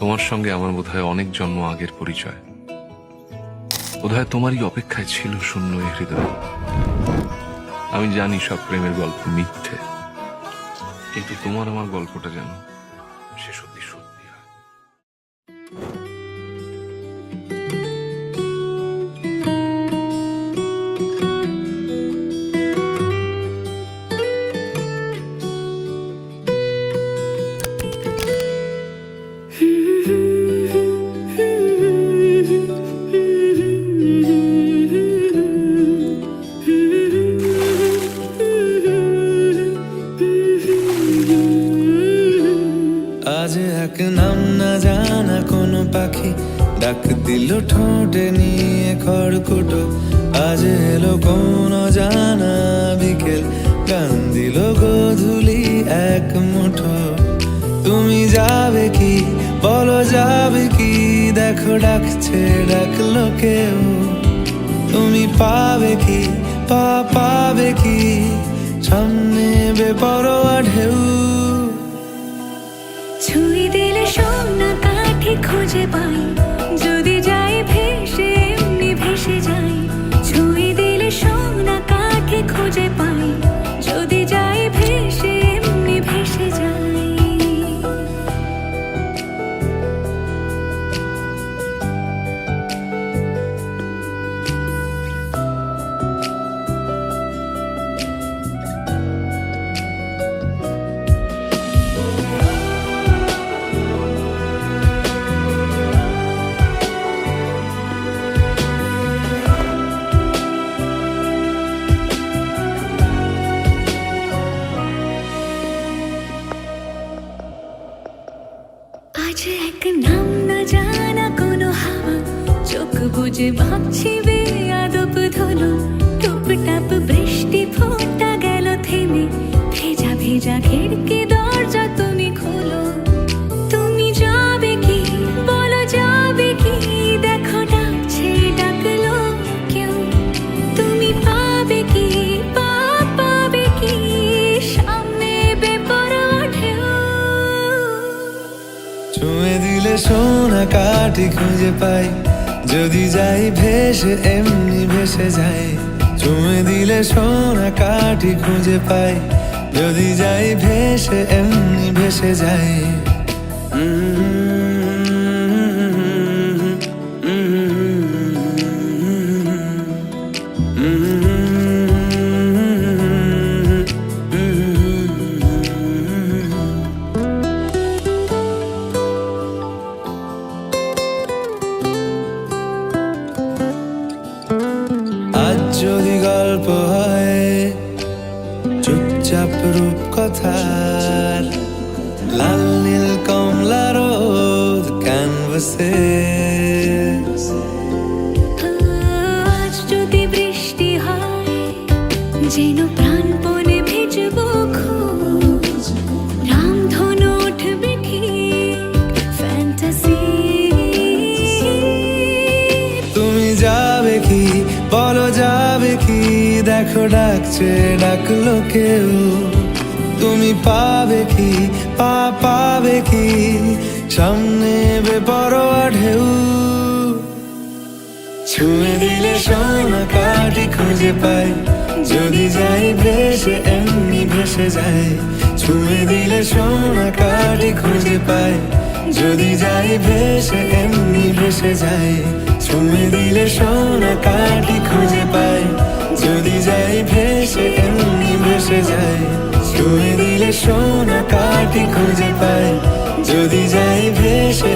তোমার সঙ্গে আমার বোধহয় অনেক জন্ম আগের পরিচয়। বোধহয় তোমারই অপেক্ষায় ছিল শূন্য এ হৃদয়। আমি জানি সব প্রেমের গল্প মিথ্যে, কিন্তু তোমার আমার গল্পটা যেন সে সত্যি সত্যি হয়। আজ এক নাম না জানা কোনো পাখি ডাক দিল ঠোঁটে নিয়ে খড়কুটো। আজ এলো কোন জানা বিকেল, গান দিল গোধূলি এক মুঠো। তুমি যাবে কি বলো, যাবে কি? দেখো ডাকছে, ডাকলো কেউ। তুমি পাবে কি পাবে কি? সামনে বেপরোয়া ঢেউ। ছুঁয়ে দিলে সোনা কাঠি খুঁজে পাই, যদি যাই ভেসে এমনি ভেসে যাই। ছুঁয়ে দিলে সোনা কাঠি খুঁজে পাই, যদি যাই ভেসে এমনি ভেসে যাই। আজ এক নাম না জানা কোনো হাওয়া, চোখ বুঝে ভাবছি বেয়াদব ধলো। টুপটাপ বৃষ্টি ফোঁটা গেল থেমে, ভেজা ভেজা খিড়কি দরজা তুমি খোলো। তুমি যাবে কি বলো, যাবে কি? দেখো ডাকছে, ডাকলো কেউ। তুমি পাবে কি পাবে কি? সামনে বেপরোয়া ঢেউ। ছুঁয়ে দিলে সোনা কাঠি খুঁজে পাই, যদি যাই ভেসে এমনি ভেসে যাই। ছুঁয়ে দিলে সোনা কাঠি খুঁজে পাই, যদি যাই ভেসে এমনি ভেসে যাই। আজ যদি গল্প হয় চুপচাপ রূপকথার, লাল নীল কমলা রোদ ক্যানভাসে। আজ যদি বৃষ্টি হয়, যেন প্রাণপণে ভিজবো খুব। রামধনু উঠবে ঠিক ফ্যান্টাসি। তুমি যাবে কি বলো, যাবে কি? দেখো ডাকছে, ডাকলো কেউ। তুমি পাবে কি পাবে কি? সামনে বেপরোয়া ঢেউ। ছুঁয়ে দিলে সোনা কাঠি খুঁজে পাই, যদি যাই ভেসে এমনি ভেসে যাই। ছুঁয়ে দিলে সোনা কাঠি খুঁজে পাই, যদি যাই ভেসে এমনি ভেসে যাই। ছুঁয়ে দিলে সোনা কাঠি খুঁজে পাই, যদি যাই ভেসে এমনি ভেসে যাই। ছুঁয়ে দিলে সোনা কাঠি খুঁজে পাই, যদি যাই ভেসে